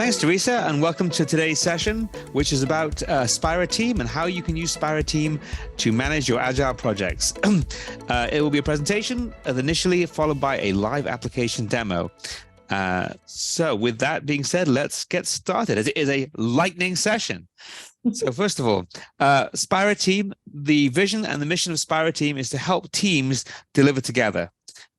Thanks, Teresa, and welcome to today's session, which is about SpiraTeam and how you can use SpiraTeam to manage your Agile projects. It will be a presentation initially, followed by a live application demo. So with that being said, let's get started. It is a lightning session. So first of all, SpiraTeam, the vision and the mission of SpiraTeam is to help teams deliver together.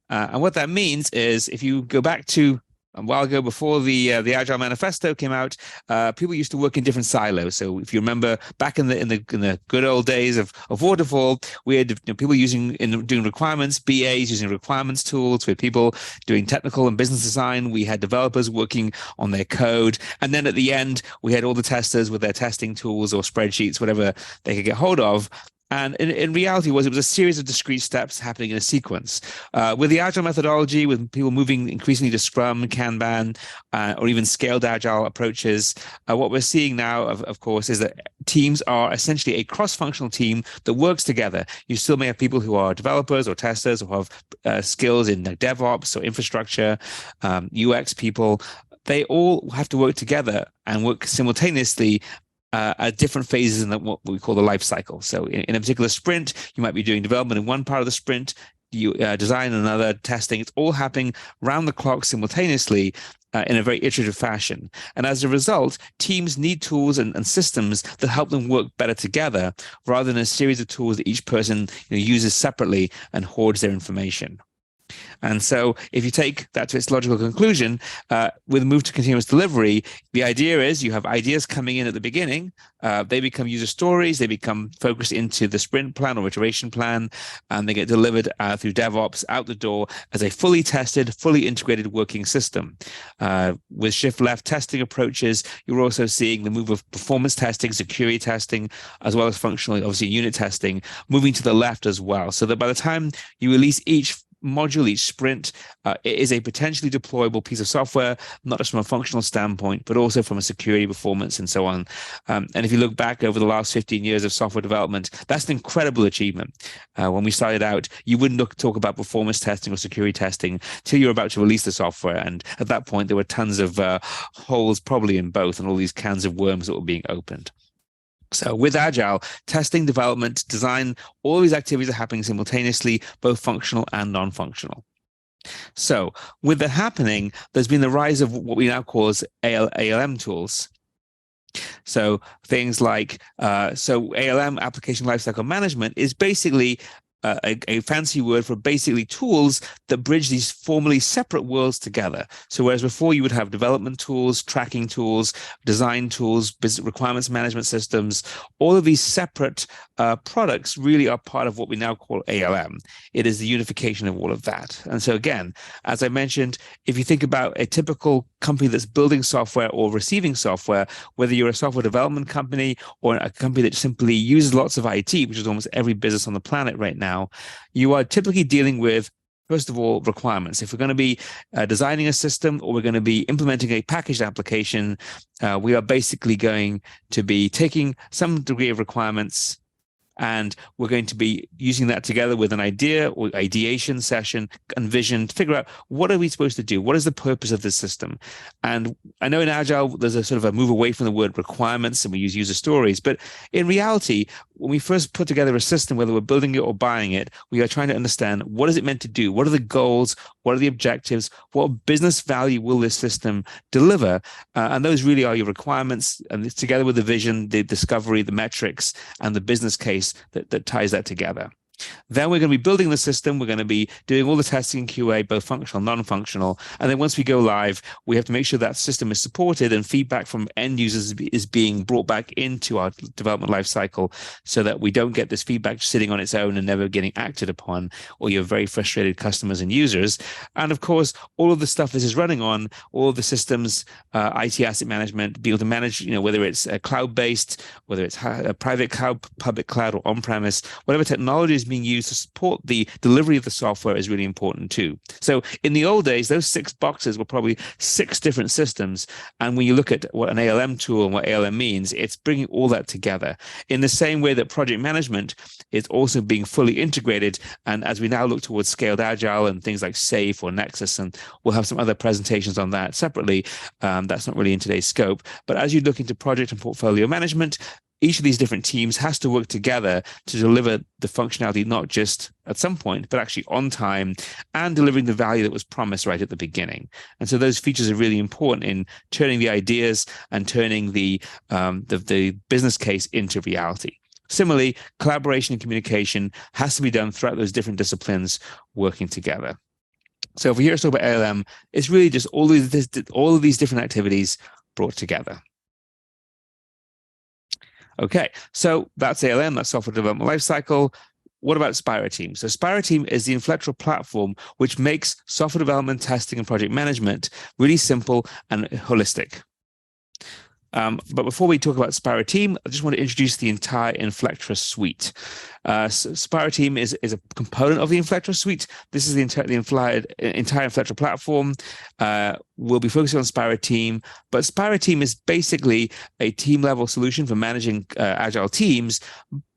And what that means is, if you go back to a while ago, before the Agile Manifesto came out, people used to work in different silos. So if you remember back in the good old days of waterfall, we had people doing requirements, BAs using requirements tools, we had people doing technical and business design, we had developers working on their code, and then at the end we had all the testers with their testing tools or spreadsheets, whatever they could get hold of. And in reality, it was a series of discrete steps happening in a sequence. With the Agile methodology, with people moving increasingly to Scrum, Kanban, or even scaled Agile approaches, what we're seeing now, of course, is that teams are essentially a cross-functional team that works together. You still may have people who are developers or testers or have skills in DevOps or infrastructure, UX people. They all have to work together and work simultaneously at different phases in what we call the life cycle. So in a particular sprint, you might be doing development in one part of the sprint, you design another, testing. It's all happening round the clock simultaneously in a very iterative fashion. And as a result, teams need tools and systems that help them work better together, rather than a series of tools that each person uses separately and hoards their information. And so if you take that to its logical conclusion, with a move to continuous delivery, the idea is you have ideas coming in at the beginning, they become user stories, they become focused into the sprint plan or iteration plan, and they get delivered through DevOps out the door as a fully tested, fully integrated working system. With shift-left testing approaches, you're also seeing the move of performance testing, security testing, as well as functionally, obviously, unit testing, moving to the left as well, so that by the time you release each module, each sprint, it is a potentially deployable piece of software, not just from a functional standpoint, but also from a security, performance, and so on. And if you look back over the last 15 years of software development, that's an incredible achievement. When we started out, you wouldn't talk about performance testing or security testing till you're about to release the software. And at that point, there were tons of holes probably in both, and all these cans of worms that were being opened. So with Agile, testing, development, design, all these activities are happening simultaneously, both functional and non-functional. So with that happening, there's been the rise of what we now call as ALM tools. So things like, ALM, application lifecycle management, is basically a fancy word for basically tools that bridge these formerly separate worlds together. So whereas before you would have development tools, tracking tools, design tools, business requirements management systems, all of these separate products really are part of what we now call ALM. It is the unification of all of that. And so again, as I mentioned, if you think about a typical company that's building software or receiving software, whether you're a software development company or a company that simply uses lots of IT, which is almost every business on the planet right now, you are typically dealing with, first of all, requirements. If we're going to be designing a system or we're going to be implementing a packaged application, we are basically going to be taking some degree of requirements, and we're going to be using that together with an idea or ideation session and vision to figure out, what are we supposed to do? What is the purpose of this system? And I know in Agile, there's a sort of a move away from the word requirements and we use user stories. But in reality, when we first put together a system, whether we're building it or buying it, we are trying to understand, what is it meant to do? What are the goals? What are the objectives? What business value will this system deliver? And those really are your requirements. And it's together with the vision, the discovery, the metrics, and the business case that ties that together. Then we're going to be building the system. We're going to be doing all the testing in QA, both functional and non-functional. And then once we go live, we have to make sure that system is supported and feedback from end users is being brought back into our development lifecycle, so that we don't get this feedback sitting on its own and never getting acted upon, or you have very frustrated customers and users. And of course, all of the stuff this is running on, all of the systems, IT asset management, be able to manage, whether it's cloud-based, whether it's a private cloud, public cloud, or on-premise, whatever technology is being used to support the delivery of the software is really important too. So in the old days, those 6 boxes were probably 6 different systems. And when you look at what an ALM tool and what ALM means, it's bringing all that together in the same way that project management is also being fully integrated. And as we now look towards scaled agile and things like SAFe or Nexus, and we'll have some other presentations on that separately. That's not really in today's scope. But as you look into project and portfolio management, each of these different teams has to work together to deliver the functionality, not just at some point, but actually on time and delivering the value that was promised right at the beginning. And so those features are really important in turning the ideas and turning the business case into reality. Similarly, collaboration and communication has to be done throughout those different disciplines working together. So if we hear us talk about ALM, it's really just all of these different activities brought together. Okay, so that's ALM, that's software development lifecycle. What about SpiraTeam? So SpiraTeam is the Inflectra platform which makes software development, testing, and project management really simple and holistic. But before we talk about SpiraTeam, I just want to introduce the entire Inflectra suite. SpiraTeam is a component of the Inflectra suite. This is the entire Inflectra platform. We'll be focusing on SpiraTeam, but SpiraTeam is basically a team-level solution for managing agile teams,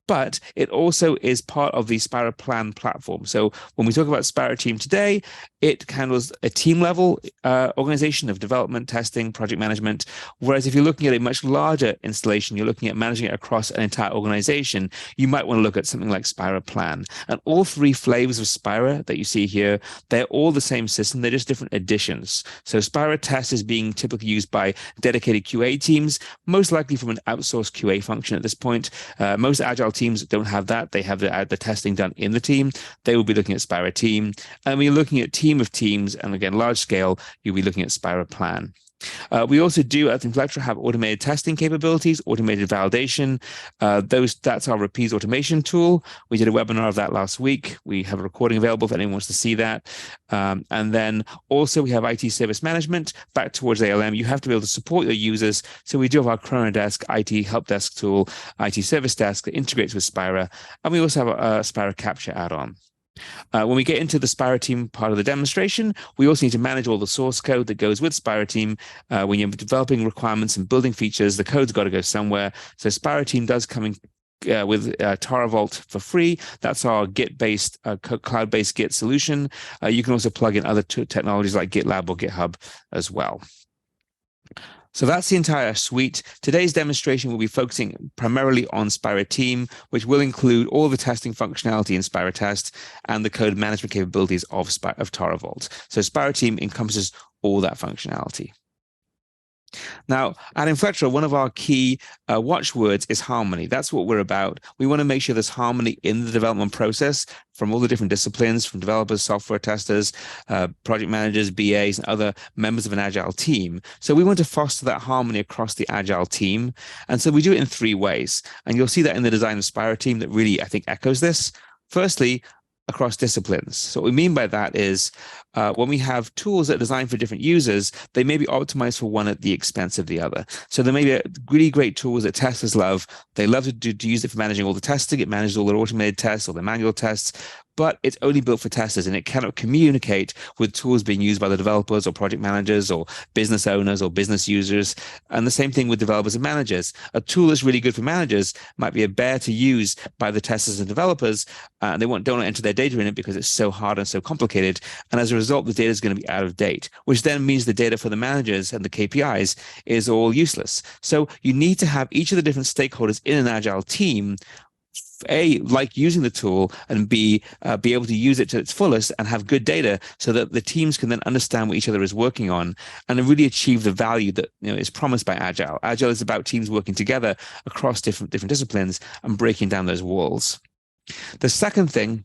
but it also is part of the SpiraPlan platform. So when we talk about SpiraTeam today, it handles a team-level organization of development, testing, project management. Whereas if you're looking at a much larger installation, you're looking at managing it across an entire organization, you might want to look at something like SpiraPlan. And all 3 flavors of Spira that you see here, they're all the same system. They're just different additions. So SpiraTest is being typically used by dedicated QA teams, most likely from an outsourced QA function at this point. Most agile teams don't have that. They have the testing done in the team. They will be looking at SpiraTeam. And when you're looking at team of teams, and again, large scale, you'll be looking at SpiraPlan. We also do at Inflectra have automated testing capabilities, automated validation. That's our Rapise automation tool. We did a webinar of that last week. We have a recording available if anyone wants to see that. And then also we have IT service management back towards ALM. You have to be able to support your users. So we do have our Chronodesk IT help desk tool, IT service desk that integrates with Spira. And we also have a Spira Capture add-on. When we get into the SpiraTeam part of the demonstration, we also need to manage all the source code that goes with SpiraTeam. When you're developing requirements and building features, the code's got to go somewhere. So SpiraTeam does come in with TaraVault for free. That's our Git-based, cloud-based Git solution. You can also plug in other technologies like GitLab or GitHub as well. So that's the entire suite. Today's demonstration will be focusing primarily on SpiraTeam, which will include all the testing functionality in SpiraTest and the code management capabilities of TaraVault. So SpiraTeam encompasses all that functionality. Now, at Inflectra, one of our key watchwords is harmony. That's what we're about. We want to make sure there's harmony in the development process from all the different disciplines, from developers, software testers, project managers, BAs, and other members of an agile team. So we want to foster that harmony across the agile team. And so we do it in 3 ways. And you'll see that in the design of SpiraTeam that really, I think, echoes this. Firstly, across disciplines. So what we mean by that is when we have tools that are designed for different users, they may be optimized for one at the expense of the other. So there may be really great tools that testers love. They love to use it for managing all the testing. It manages all their automated tests or their manual tests, but it's only built for testers and it cannot communicate with tools being used by the developers or project managers or business owners or business users. And the same thing with developers and managers. A tool that's really good for managers might be a bear to use by the testers and developers, and they don't want to enter their data in it because it's so hard and so complicated. And as a result, the data is going to be out of date, which then means the data for the managers and the KPIs is all useless. So you need to have each of the different stakeholders in an agile team A, like using the tool, and B, be able to use it to its fullest and have good data so that the teams can then understand what each other is working on and really achieve the value that is promised by Agile. Agile is about teams working together across different disciplines and breaking down those walls. The second thing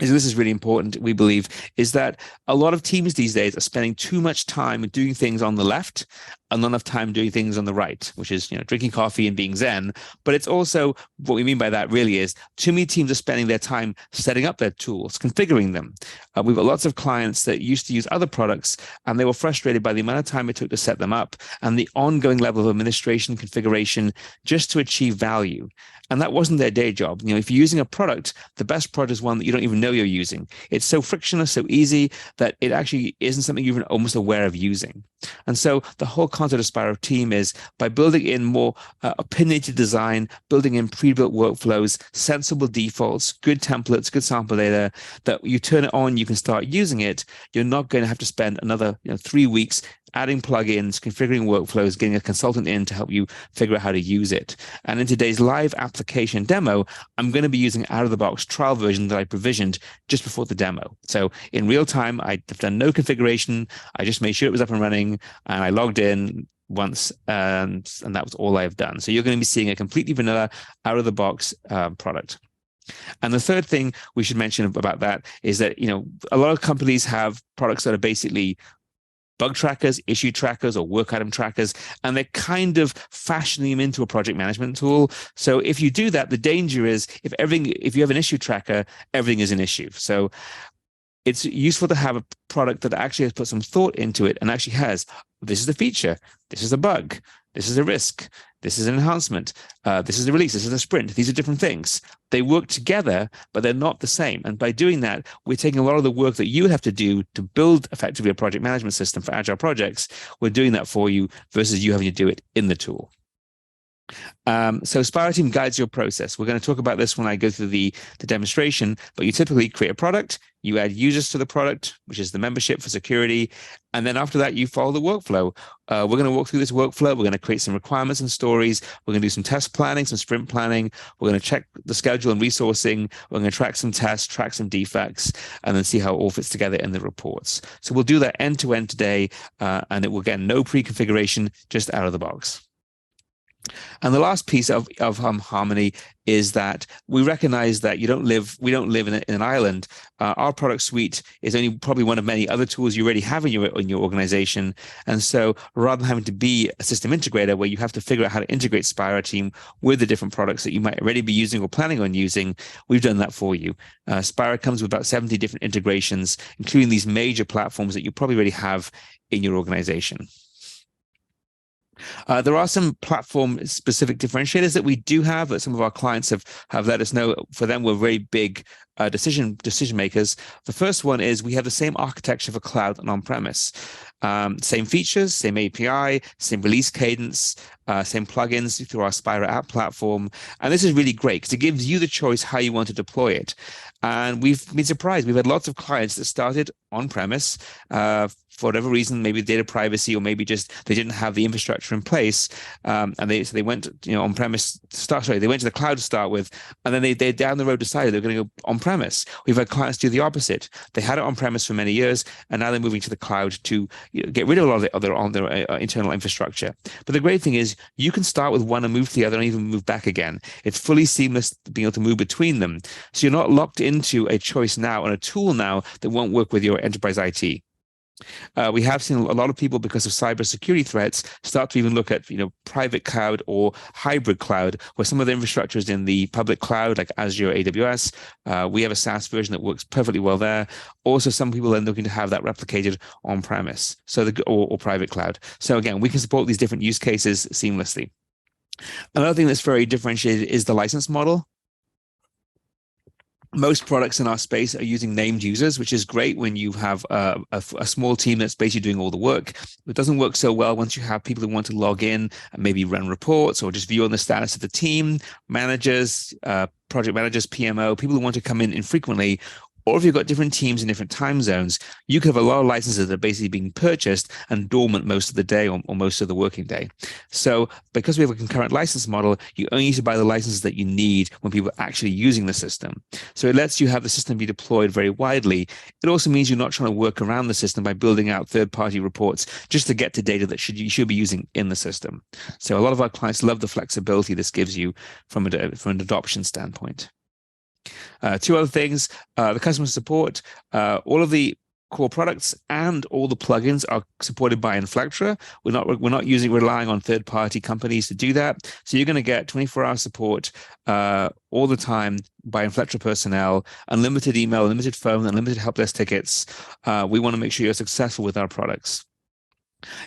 is, this is really important, we believe, is that a lot of teams these days are spending too much time doing things on the left and not enough time doing things on the right, which is, drinking coffee and being zen. But it's also, what we mean by that really is too many teams are spending their time setting up their tools, configuring them. We've got lots of clients that used to use other products, and they were frustrated by the amount of time it took to set them up and the ongoing level of administration configuration just to achieve value. And that wasn't their day job. If you're using a product, the best product is one that you don't even know you're using. It's so frictionless, so easy, that it actually isn't something you're even almost aware of using. And so the whole concept of SpiraTeam is by building in more opinionated design, building in pre-built workflows, sensible defaults, good templates, good sample data, that you turn it on, you can start using it. You're not going to have to spend another 3 weeks adding plugins, configuring workflows, getting a consultant in to help you figure out how to use it. And in today's live application demo, I'm going to be using out-of-the-box trial version that I provisioned just before the demo. So in real time, I've done no configuration. I just made sure it was up and running, and I logged in once, and that was all I've done. So you're going to be seeing a completely vanilla out-of-the-box product. And the third thing we should mention about that is that, a lot of companies have products that are basically bug trackers, issue trackers, or work item trackers, and they're kind of fashioning them into a project management tool. So if you do that, the danger is if you have an issue tracker, everything is an issue. So it's useful to have a product that actually has put some thought into it and actually has, this is a feature, this is a bug, this is a risk, this is an enhancement, this is a release, this is a sprint. These are different things. They work together, but they're not the same. And by doing that, we're taking a lot of the work that you have to do to build effectively a project management system for agile projects. We're doing that for you versus you having to do it in the tool. So SpiraTeam guides your process. We're going to talk about this when I go through the demonstration, but you typically create a product, you add users to the product, which is the membership for security, and then after that, you follow the workflow. We're going to walk through this workflow. We're going to create some requirements and stories. We're going to do some test planning, some sprint planning. We're going to check the schedule and resourcing. We're going to track some tests, track some defects, and then see how it all fits together in the reports. So we'll do that end-to-end today, and it will get no pre-configuration, just out of the box. And the last piece of harmony is that we recognize that we don't live in an island. Our product suite is only probably one of many other tools you already have in your organization. And so rather than having to be a system integrator where you have to figure out how to integrate SpiraTeam with the different products that you might already be using or planning on using, we've done that for you. Spira comes with about 70 different integrations, including these major platforms that you probably already have in your organization. There are some platform-specific differentiators that we do have that some of our clients have let us know. For them, we're very big decision makers. The first one is we have the same architecture for cloud and on-premise. Same features, same API, same release cadence, same plugins through our Spira app platform. And this is really great because it gives you the choice how you want to deploy it. And we've been surprised. We've had lots of clients that started on-premise for whatever reason, maybe data privacy, or maybe just they didn't have the infrastructure in place, and they went on-premise they went to the cloud to start with, and then they down the road decided they're going to go on-premise. We've had clients do the opposite. They had it on-premise for many years, and now they're moving to the cloud to get rid of a lot of their internal infrastructure. But the great thing is you can start with one and move to the other and even move back again. It's fully seamless being able to move between them. So you're not locked into a choice now and a tool now that won't work with your enterprise IT. We have seen a lot of people, because of cybersecurity threats, start to even look at private cloud or hybrid cloud, where some of the infrastructure is in the public cloud, like Azure, AWS. We have a SaaS version that works perfectly well there. Also, some people are looking to have that replicated on-premise, or private cloud. So again, we can support these different use cases seamlessly. Another thing that's very differentiated is the license model. Most products in our space are using named users, which is great when you have a small team that's basically doing all the work. It doesn't work so well once you have people who want to log in and maybe run reports or just view on the status of the team, managers, project managers, PMO, people who want to come in infrequently. Or if you've got different teams in different time zones, you could have a lot of licenses that are basically being purchased and dormant most of the day or most of the working day. So because we have a concurrent license model, you only need to buy the licenses that you need when people are actually using the system. So it lets you have the system be deployed very widely. It also means you're not trying to work around the system by building out third-party reports just to get to data that you should be using in the system. So a lot of our clients love the flexibility this gives you from an adoption standpoint. Two other things, the customer support, all of the core products and all the plugins are supported by Inflectra. We're not relying on third-party companies to do that. So you're going to get 24-hour support all the time by Inflectra personnel, unlimited email, unlimited phone, unlimited help desk tickets. We want to make sure you're successful with our products.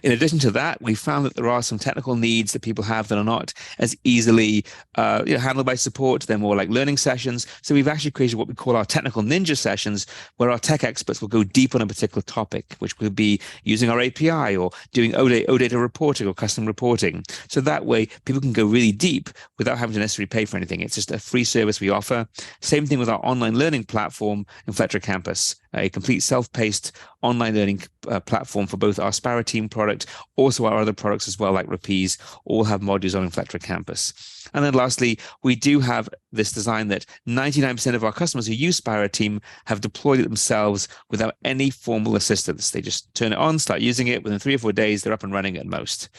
In addition to that, we found that there are some technical needs that people have that are not as easily handled by support. They're more like learning sessions. So we've actually created what we call our technical ninja sessions, where our tech experts will go deep on a particular topic, which could be using our API or doing OData reporting or custom reporting. So that way, people can go really deep without having to necessarily pay for anything. It's just a free service we offer. Same thing with our online learning platform, Inflectra Campus, a complete self-paced online learning platform for both our SpiraTeam product, also our other products as well, like Rapise, all have modules on Inflectra Campus. And then lastly, we do have this design that 99% of our customers who use SpiraTeam have deployed it themselves without any formal assistance. They just turn it on, start using it. Within 3 or 4 days, they're up and running at most.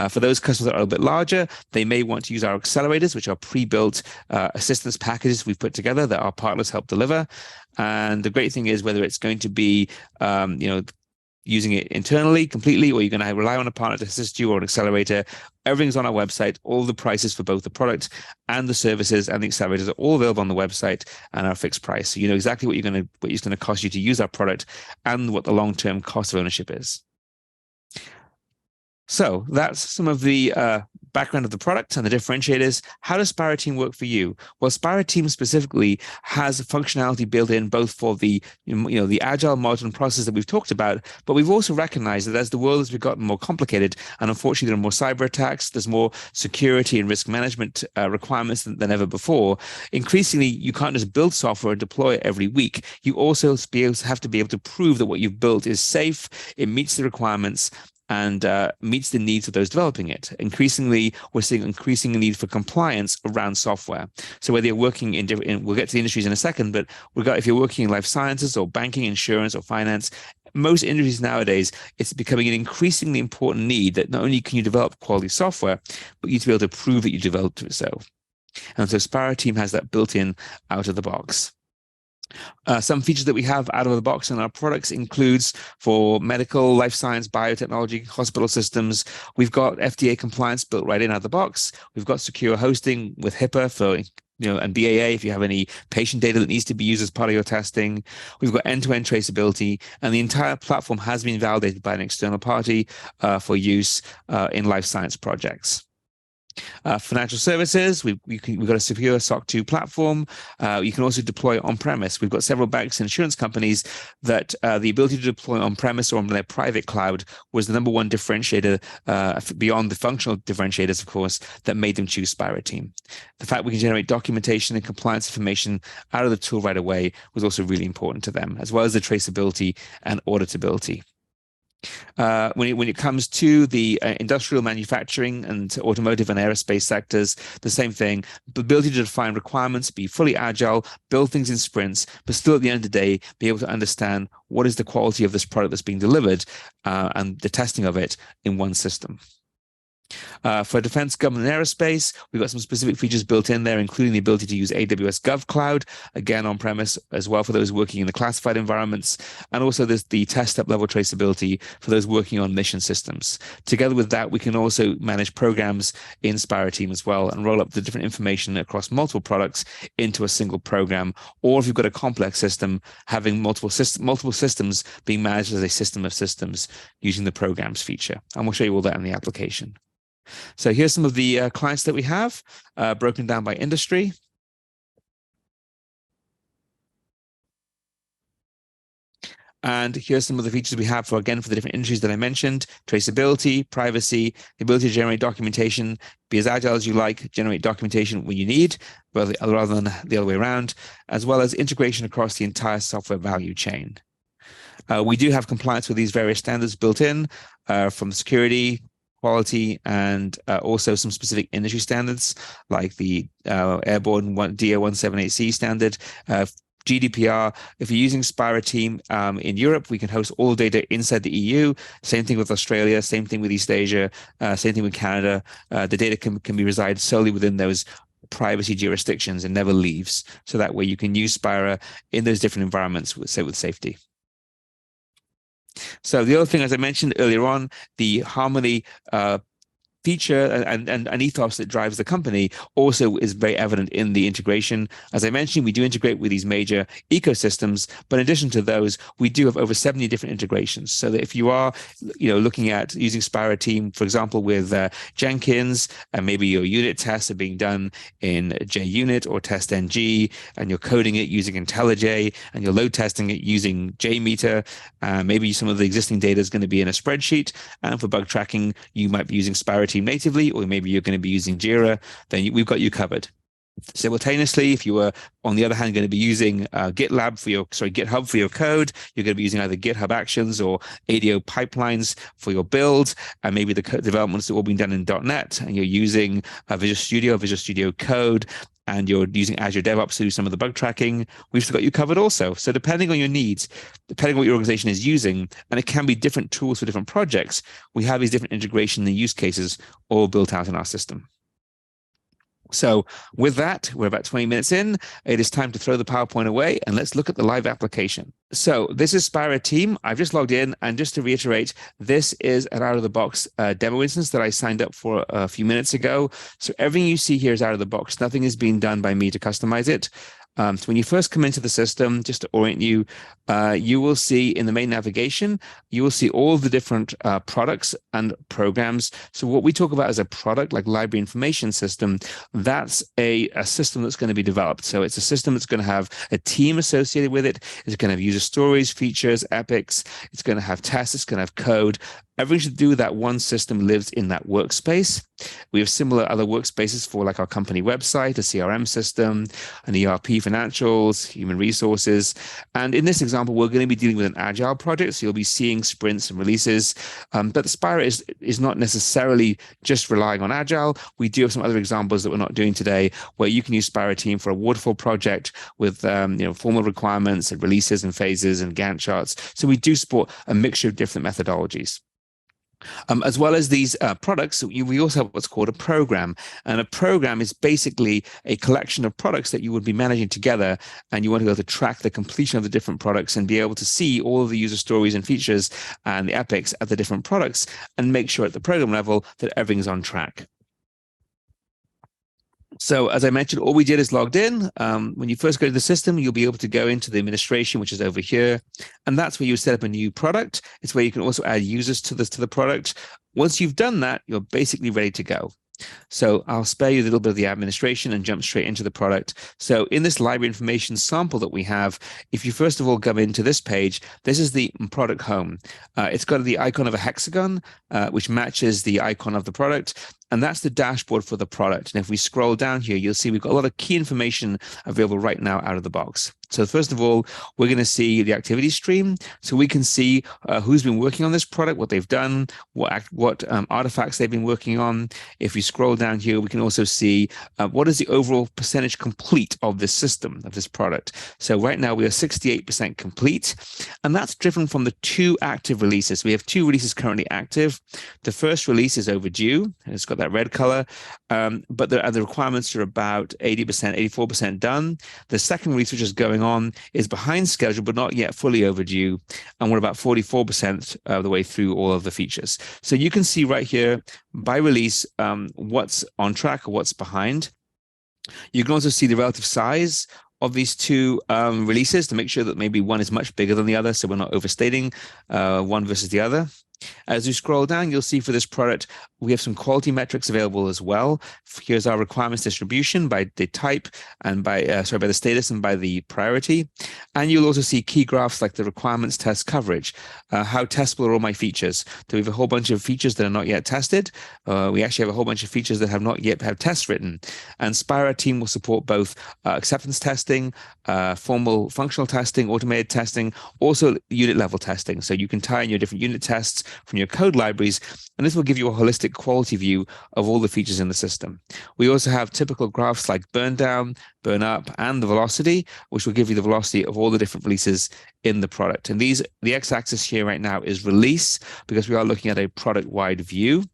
For those customers that are a bit larger, they may want to use our accelerators, which are pre-built assistance packages we've put together that our partners help deliver. And the great thing is, whether it's going to be, using it internally completely, or you're going to rely on a partner to assist you or an accelerator, everything's on our website. All the prices for both the product and the services and the accelerators are all available on the website and our fixed price. So you know exactly what it's going to cost you to use our product and what the long-term cost of ownership is. So that's some of the background of the product and the differentiators. How does SpiraTeam work for you? Well, SpiraTeam specifically has functionality built in both for the the agile modern process that we've talked about, but we've also recognized that as the world has gotten more complicated, and unfortunately there are more cyber attacks, there's more security and risk management requirements than ever before. Increasingly, you can't just build software and deploy it every week. You also have to be able to prove that what you've built is safe, it meets the requirements, and meets the needs of those developing it. Increasingly, we're seeing increasing need for compliance around software. So whether you're working in different, we'll get to the industries in a second, but if you're working in life sciences or banking, insurance, or finance, most industries nowadays, it's becoming an increasingly important need that not only can you develop quality software, but you need to be able to prove that you developed it so. And so SpiraTeam has that built in out of the box. Some features that we have out of the box in our products includes for medical, life science, biotechnology, hospital systems. We've got FDA compliance built right in out of the box. We've got secure hosting with HIPAA for and BAA if you have any patient data that needs to be used as part of your testing. We've got end-to-end traceability, and the entire platform has been validated by an external party for use in life science projects. Financial services, we've got a secure SOC 2 platform. You can also deploy on-premise. We've got several banks and insurance companies that the ability to deploy on-premise or on their private cloud was the number one differentiator beyond the functional differentiators, of course, that made them choose SpiraTeam. The fact we can generate documentation and compliance information out of the tool right away was also really important to them, as well as the traceability and auditability. When it comes to the industrial manufacturing and automotive and aerospace sectors, the same thing. The ability to define requirements, be fully agile, build things in sprints, but still at the end of the day, be able to understand what is the quality of this product that's being delivered and the testing of it in one system. For defense, government, and aerospace, we've got some specific features built in there, including the ability to use AWS GovCloud, again on-premise as well for those working in the classified environments, and also there's the test-up level traceability for those working on mission systems. Together with that, we can also manage programs in SpiraTeam as well and roll up the different information across multiple products into a single program, or if you've got a complex system, having multiple systems being managed as a system of systems using the programs feature. And we'll show you all that in the application. So here's some of the clients that we have broken down by industry. And here's some of the features we have for the different industries that I mentioned: traceability, privacy, the ability to generate documentation, be as agile as you like, generate documentation when you need, rather than the other way around, as well as integration across the entire software value chain. We do have compliance with these various standards built in from security, quality, and also some specific industry standards like the Airborne DO178C standard, GDPR. If you're using SpiraTeam in Europe, we can host all data inside the EU. Same thing with Australia, same thing with East Asia, same thing with Canada. The data can be reside solely within those privacy jurisdictions and never leaves. So that way you can use Spira in those different environments with safety. So the other thing, as I mentioned earlier on, the Harmony feature and ethos that drives the company also is very evident in the integration. As I mentioned, we do integrate with these major ecosystems, but in addition to those, we do have over 70 different integrations. So that if you are, looking at using SpiraTeam, for example, with Jenkins, and maybe your unit tests are being done in JUnit or TestNG, and you're coding it using IntelliJ, and you're load testing it using JMeter, maybe some of the existing data is going to be in a spreadsheet, and for bug tracking, you might be using SpiraTeam natively, or maybe you're going to be using Jira, then we've got you covered. Simultaneously, if you were, on the other hand, going to be using GitHub for your code, you're going to be using either GitHub Actions or ADO pipelines for your build, and maybe the developments are all being done in .NET, and you're using Visual Studio Code, and you're using Azure DevOps to do some of the bug tracking, we've still got you covered also. So depending on your needs, depending on what your organization is using, and it can be different tools for different projects, we have these different integration and use cases all built out in our system. So with that, we're about 20 minutes in. It is time to throw the PowerPoint away and let's look at the live application. So this is SpiraTeam. I've just logged in, and just to reiterate, this is an out-of-the-box demo instance that I signed up for a few minutes ago. So everything you see here is out of the box. Nothing is being done by me to customize it. So when you first come into the system, just to orient you, you will see in the main navigation, you will see all the different products and programs. So what we talk about as a product, like library information system, that's a system that's going to be developed. So it's a system that's going to have a team associated with it. It's going to have user stories, features, epics. It's going to have tests. It's going to have code. Everything to do with that one system lives in that workspace. We have similar other workspaces for like our company website, a CRM system, an ERP, financials, human resources. And in this example, we're going to be dealing with an agile project. So you'll be seeing sprints and releases. But the Spira is not necessarily just relying on agile. We do have some other examples that we're not doing today, where you can use SpiraTeam for a waterfall project with formal requirements and releases and phases and Gantt charts. So we do support a mixture of different methodologies. As well as these products, we also have what's called a program. And a program is basically a collection of products that you would be managing together, and you want to be able to track the completion of the different products and be able to see all of the user stories and features and the epics at the different products and make sure at the program level that everything's on track. So as I mentioned, all we did is logged in. When you first go to the system, you'll be able to go into the administration, which is over here. And that's where you set up a new product. It's where you can also add users to the product. Once you've done that, you're basically ready to go. So I'll spare you a little bit of the administration and jump straight into the product. So in this library information sample that we have, if you first of all come into this page, this is the product home. It's got the icon of a hexagon, which matches the icon of the product. And that's the dashboard for the product. And if we scroll down here, you'll see we've got a lot of key information available right now out of the box. So first of all, we're going to see the activity stream. So we can see who's been working on this product, what they've done, what artifacts they've been working on. If we scroll down here, we can also see what is the overall percentage complete of this system, of this product. So right now we are 68% complete. And that's driven from the 2 active releases. We have 2 releases currently active. The first release is overdue, and it's got that red color, but the requirements are about 80%, 84% done. The second release, which is going on, is behind schedule, but not yet fully overdue. And we're about 44% of the way through all of the features. So you can see right here by release what's on track or what's behind. You can also see the relative size of these 2 releases to make sure that maybe one is much bigger than the other, so we're not overstating one versus the other. As you scroll down, you'll see for this product, we have some quality metrics available as well. Here's our requirements distribution by the type and by the status and by the priority. And you'll also see key graphs like the requirements test coverage. How testable are all my features? Do we have a whole bunch of features that are not yet tested? We actually have a whole bunch of features that have not yet have tests written. And SpiraTeam will support both acceptance testing, formal functional testing, automated testing, also unit level testing. So you can tie in your different unit tests from your code libraries, and this will give you a holistic quality view of all the features in the system. We also have typical graphs like burn down, burn up, and the velocity, which will give you the velocity of all the different releases in the product. And the x-axis here right now is release, because we are looking at a product-wide view.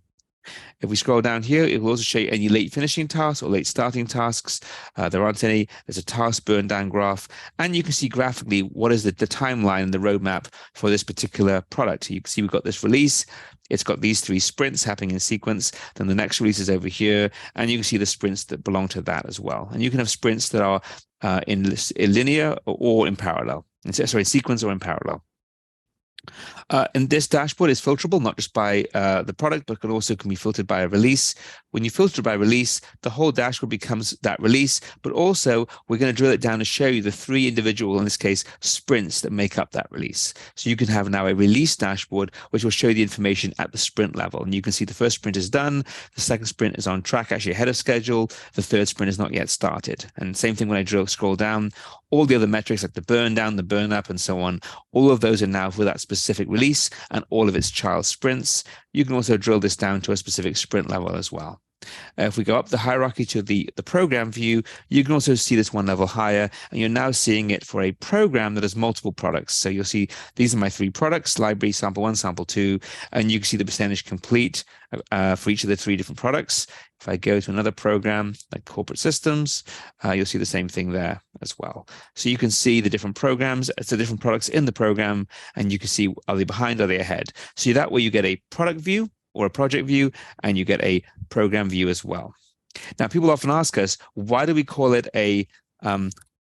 If we scroll down here, it will also show you any late finishing tasks or late starting tasks. There aren't any. There's a task burn down graph, and you can see graphically what is the timeline and the roadmap for this particular product. You can see we've got this release. It's got these 3 sprints happening in sequence. Then the next release is over here, and you can see the sprints that belong to that as well. And you can have sprints that are in linear or in parallel. Sorry, sequence or in parallel. And this dashboard is filterable, not just by the product, but can be filtered by a release. When you filter by release, the whole dashboard becomes that release, but also we're going to drill it down to show you the 3 individual, in this case, sprints that make up that release. So you can have now a release dashboard, which will show you the information at the sprint level. And you can see the first sprint is done, the second sprint is on track, actually ahead of schedule, the third sprint is not yet started. And same thing when I scroll down, all the other metrics like the burn down, the burn up, and so on, all of those are now for that specific release and all of its child sprints. You can also drill this down to a specific sprint level as well. If we go up the hierarchy to the program view, you can also see this one level higher, and you're now seeing it for a program that has multiple products. So you'll see these are my 3 products, library, sample 1, sample 2, and you can see the percentage complete for each of the 3 different products. If I go to another program like corporate systems, you'll see the same thing there as well. So you can see the different programs, it's the different products in the program, and you can see, are they behind, are they ahead? So that way you get a product view or a project view, and you get a program view as well. Now, people often ask us, why do we call it a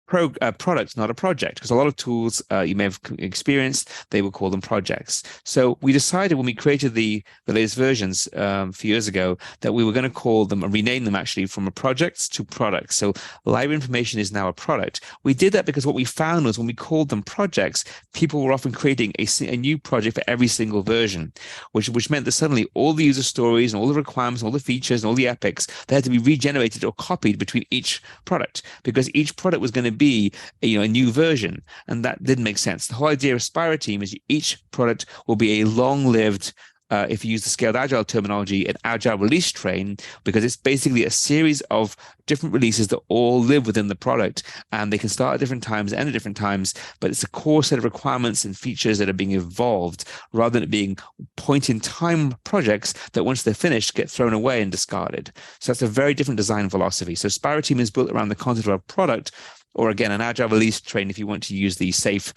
product, not a project? Because a lot of tools you may have experienced, they will call them projects. So we decided when we created the latest versions a few years ago that we were going to call them and rename them actually from a projects to products. So library information is now a product. We did that because what we found was when we called them projects, people were often creating a new project for every single version, which meant that suddenly all the user stories and all the requirements, and all the features and all the epics, they had to be regenerated or copied between each product, because each product was going to be a new version, and that didn't make sense. The whole idea of SpiraTeam is each product will be a long-lived, if you use the scaled agile terminology, an agile release train, because it's basically a series of different releases that all live within the product, and they can start at different times, end at different times, but it's a core set of requirements and features that are being evolved rather than it being point-in-time projects that once they're finished get thrown away and discarded. So that's a very different design philosophy. So SpiraTeam is built around the concept of a product, or again, an agile release train if you want to use the safe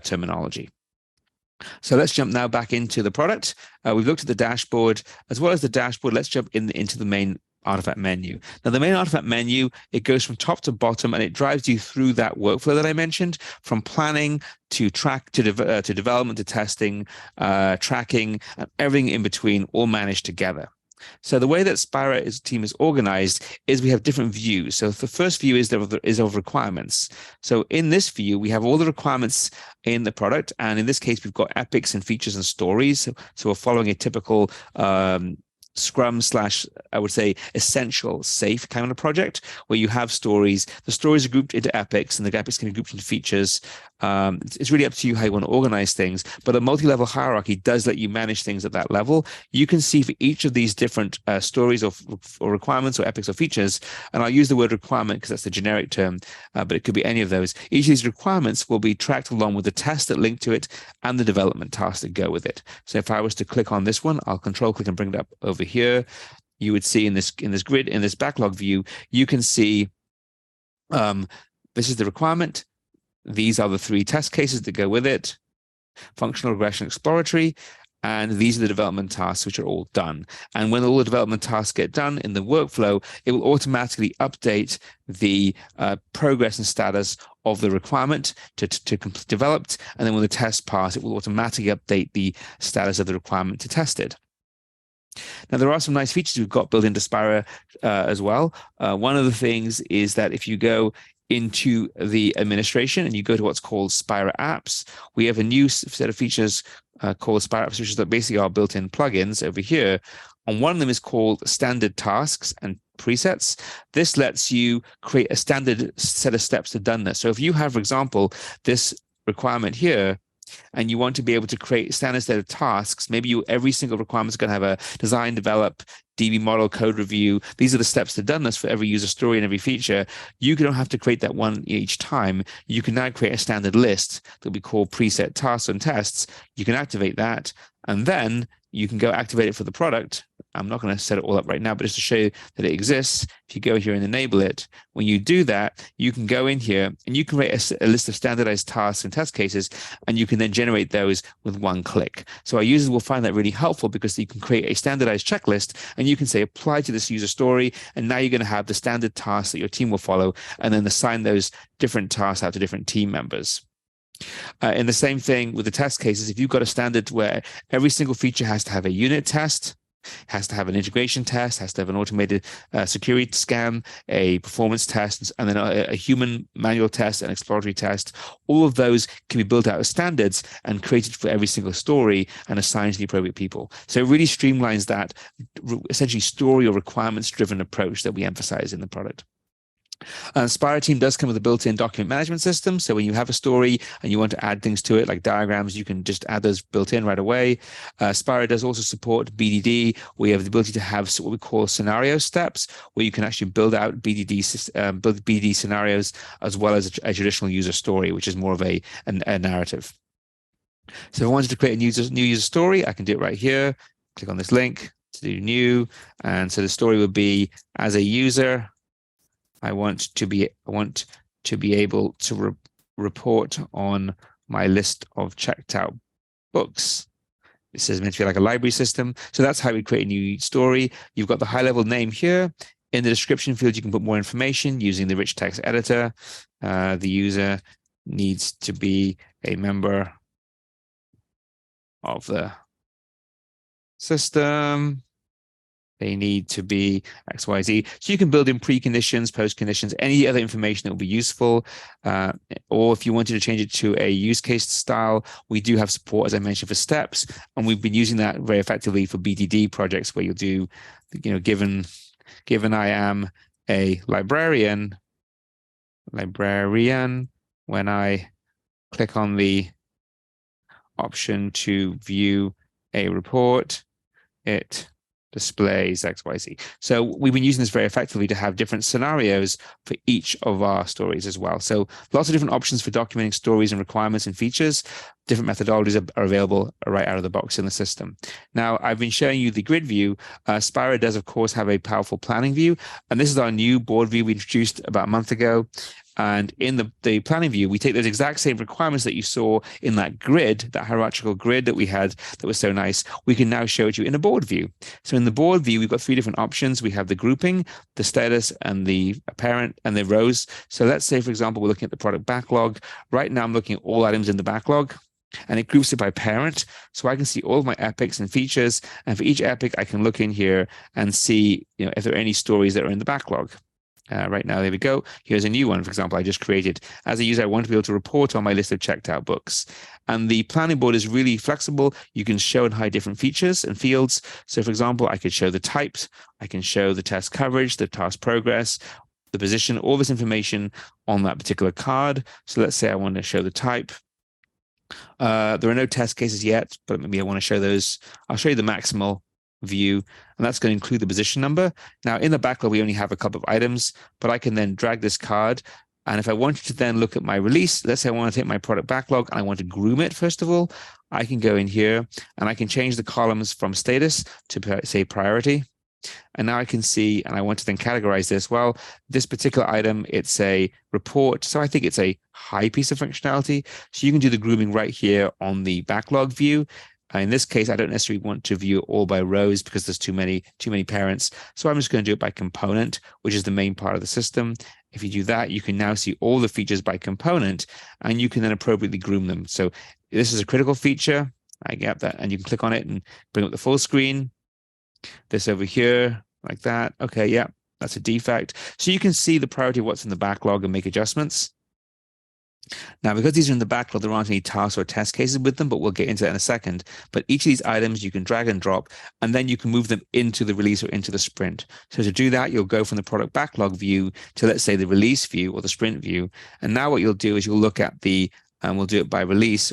terminology. So let's jump now back into the product. We've looked at the dashboard. As well as the dashboard, let's jump into the main artifact menu. Now, the main artifact menu, it goes from top to bottom, and it drives you through that workflow that I mentioned, from planning to to development to testing, tracking, and everything in between, all managed together. So the way that SpiraTeam is organized is we have different views. So the first view is of requirements. So in this view, we have all the requirements in the product. And in this case, we've got epics and features and stories. So we're following a typical Scrum / I would say essential safe kind of project where you have stories. The stories are grouped into epics, and the epics can be grouped into features. It's really up to you how you want to organize things, but a multi-level hierarchy does let you manage things at that level. You can see for each of these different stories or requirements or epics or features, and I'll use the word requirement because that's the generic term, but it could be any of those. Each of these requirements will be tracked along with the tests that link to it and the development tasks that go with it. So if I was to click on this one, I'll control click and bring it up over here. You would see in this grid, in this backlog view, you can see this is the requirement. These are the 3 test cases that go with it, functional, regression, exploratory, and these are the development tasks which are all done. And when all the development tasks get done in the workflow, it will automatically update the progress and status of the requirement to developed, and then when the test pass, it will automatically update the status of the requirement to tested. Now, there are some nice features we've got built into Spira as well. One of the things is that if you go into the administration and you go to what's called Spira Apps, we have a new set of features called Spira Apps, which that basically are built-in plugins over here. And one of them is called Standard Tasks and Presets. This lets you create a standard set of steps to doneness. So if you have, for example, this requirement here, and you want to be able to create a standard set of tasks, maybe every single requirement is going to have a design, develop, DB model, code review. These are the steps to doneness for every user story and every feature. You don't have to create that one each time. You can now create a standard list that will be called preset tasks and tests. You can activate that, and then you can go activate it for the product. I'm not going to set it all up right now, but just to show you that it exists, if you go here and enable it, when you do that, you can go in here and you can create a list of standardized tasks and test cases, and you can then generate those with one click. So our users will find that really helpful because you can create a standardized checklist and you can say apply to this user story, and now you're going to have the standard tasks that your team will follow, and then assign those different tasks out to different team members. And the same thing with the test cases. If you've got a standard where every single feature has to have a unit test, has to have an integration test, has to have an automated security scan, a performance test, and then a human manual test, an exploratory test. All of those can be built out as standards and created for every single story and assigned to the appropriate people. So it really streamlines that essentially story or requirements-driven approach that we emphasize in the product. SpiraTeam does come with a built-in document management system. So when you have a story and you want to add things to it, like diagrams, you can just add those built in right away. Spira does also support BDD. We have the ability to have what we call scenario steps, where you can actually build out BDD scenarios as well as a traditional user story, which is more of a narrative. So if I wanted to create a new user story, I can do it right here. Click on this link to do new. And so the story would be, as a user, I want to be able to report on my list of checked out books. This is meant to be like a library system. So that's how we create a new story. You've got the high level name here. In the description field, you can put more information using the rich text editor. The user needs to be a member of the system. They need to be XYZ. So you can build in preconditions, post-conditions, any other information that will be useful. Or if you wanted to change it to a use case style, we do have support, as I mentioned, for steps. And we've been using that very effectively for BDD projects where you'll do, given I am a librarian, when I click on the option to view a report, it displays XYZ. So we've been using this very effectively to have different scenarios for each of our stories as well. So lots of different options for documenting stories and requirements and features. Different methodologies are available right out of the box in the system. Now, I've been showing you the grid view. Spira does, of course, have a powerful planning view. And this is our new board view we introduced about a month ago. And in the planning view, we take those exact same requirements that you saw in that grid, that hierarchical grid that we had that was so nice. We can now show it to you in a board view. So in the board view, we've got three different options. We have the grouping, the status, and the parent, and the rows. So let's say, for example, we're looking at the product backlog. Right now, I'm looking at all items in the backlog, and it groups it by parent. So I can see all of my epics and features. And for each epic, I can look in here and see if there are any stories that are in the backlog. Right now, there we go. Here's a new one, for example, I just created. As a user, I want to be able to report on my list of checked out books. And the planning board is really flexible. You can show and hide different features and fields. So, for example, I could show the types. I can show the test coverage, the task progress, the position, all this information on that particular card. So let's say I want to show the type. There are no test cases yet, but maybe I want to show those. I'll show you the maximal view, and that's going to include the position number. Now, in the backlog, we only have a couple of items, but I can then drag this card. And if I wanted to then look at my release, let's say I want to take my product backlog and I want to groom it, first of all, I can go in here and I can change the columns from status to, say, priority. And now I can see, and I want to then categorize this. Well, this particular item, it's a report. So I think it's a high piece of functionality. So you can do the grooming right here on the backlog view. In this case, I don't necessarily want to view it all by rows because there's too many parents. So I'm just going to do it by component, which is the main part of the system. If you do that, you can now see all the features by component, and you can then appropriately groom them. So this is a critical feature. I get that. And you can click on it and bring up the full screen. This over here, like that. Okay, yeah, that's a defect. So you can see the priority of what's in the backlog and make adjustments. Now, because these are in the backlog, there aren't any tasks or test cases with them, but we'll get into that in a second. But each of these items you can drag and drop, and then you can move them into the release or into the sprint. So to do that, you'll go from the product backlog view to, let's say, the release view or the sprint view. And now what you'll do is you'll look at we'll do it by release.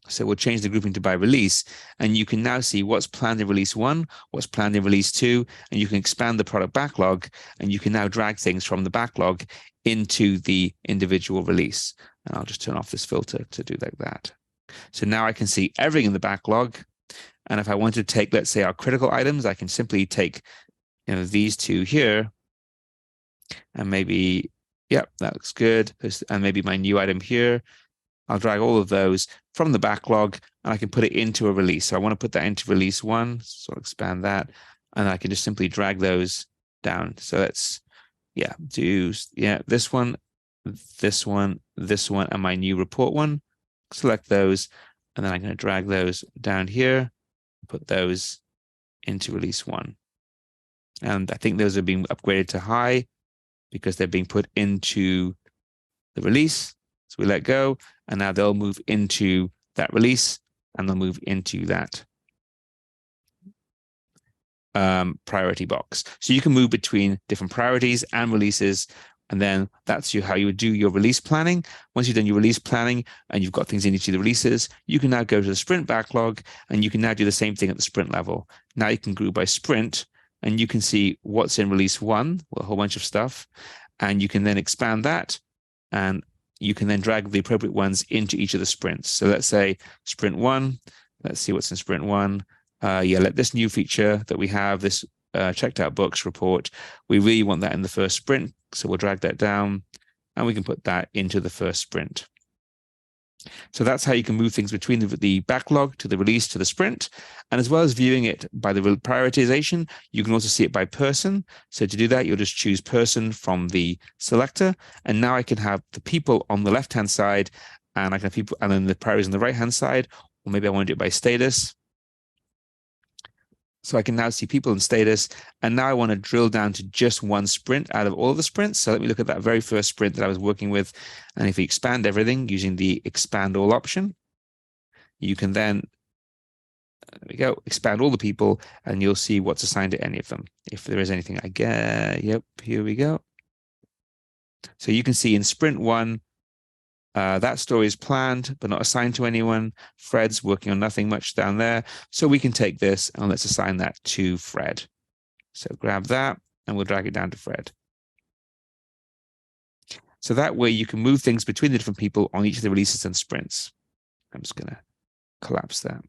So we'll change the grouping to by release, and you can now see what's planned in release 1, what's planned in release 2, and you can expand the product backlog, and you can now drag things from the backlog into the individual release. And I'll just turn off this filter to do like that. So now I can see everything in the backlog, And if I want to take, let's say, our critical items, I can simply take, these two here, and maybe, yep, that looks good. And maybe my new item here. I'll drag all of those from the backlog, and I can put it into a release. So I want to put that into release 1. So I'll expand that, and I can just simply drag those down. So let's, do this one, this one, this one, and my new report one. Select those, and then I'm going to drag those down here, put those into release 1. And I think those are being upgraded to high because they're being put into the release. So we let go, and now they'll move into that release, and they'll move into that priority box. So you can move between different priorities and releases, and then that's how you would do your release planning. Once you've done your release planning and you've got things in each of the releases, you can now go to the sprint backlog, and you can now do the same thing at the sprint level. Now you can group by sprint, and you can see what's in release 1, a whole bunch of stuff, and you can then expand that, and you can then drag the appropriate ones into each of the sprints. So let's say sprint 1, let's see what's in sprint 1. Let this new feature that we have, this checked out books report, we really want that in the first sprint. So we'll drag that down, and we can put that into the first sprint. So that's how you can move things between the backlog to the release to the sprint. And as well as viewing it by the prioritization, you can also see it by person. So to do that, you'll just choose person from the selector. And now I can have the people on the left-hand side, and I can have people, and then the priorities on the right-hand side, or maybe I want to do it by status. So I can now see people in status, and now I want to drill down to just one sprint out of all of the sprints. So let me look at that very first sprint that I was working with. And if we expand everything using the expand all option, you can then, there we go, expand all the people, and you'll see what's assigned to any of them. If there is anything, I get, yep, here we go. So you can see in sprint 1, that story is planned but not assigned to anyone. Fred's working on nothing much down there. So we can take this and let's assign that to Fred. So grab that and we'll drag it down to Fred. So that way you can move things between the different people on each of the releases and sprints. I'm just going to collapse that.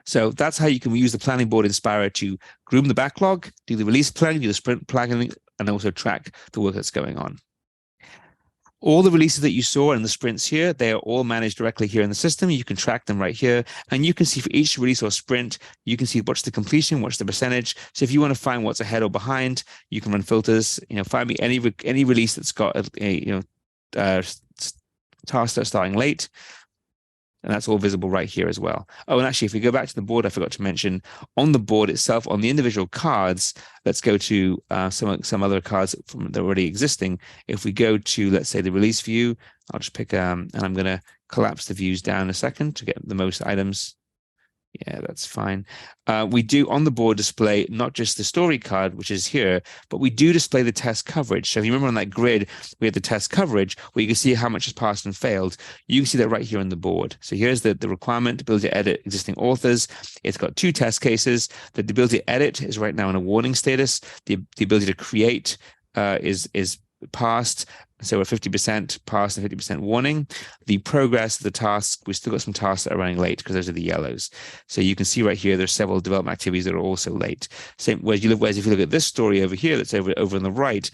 So that's how you can use the planning board in Spira to groom the backlog, do the release planning, do the sprint planning, and also track the work that's going on. All the releases that you saw in the sprints here, they are all managed directly here in the system. You can track them right here, and you can see for each release or sprint, you can see what's the completion, what's the percentage. So if you want to find what's ahead or behind, you can run filters. Find me any release that's got tasks that are starting late. And that's all visible right here as well. Oh, and actually, if we go back to the board, I forgot to mention on the board itself, on the individual cards, let's go to some other cards that are already existing. If we go to, let's say, the release view, I'll just pick, and I'm going to collapse the views down a second to get the most items. Yeah, that's fine. We do on the board display not just the story card, which is here, but we do display the test coverage. So if you remember on that grid, we had the test coverage where you can see how much has passed and failed. You can see that right here on the board. So here's the requirement, ability to edit existing authors. It's got 2 test cases. The ability to edit is right now in a warning status. The ability to create is passed. So we're 50% passed and 50% warning. The progress of the task, we've still got some tasks that are running late because those are the yellows. So you can see right here, there's several development activities that are also late. Same, whereas if you look at this story over here, that's over on the right,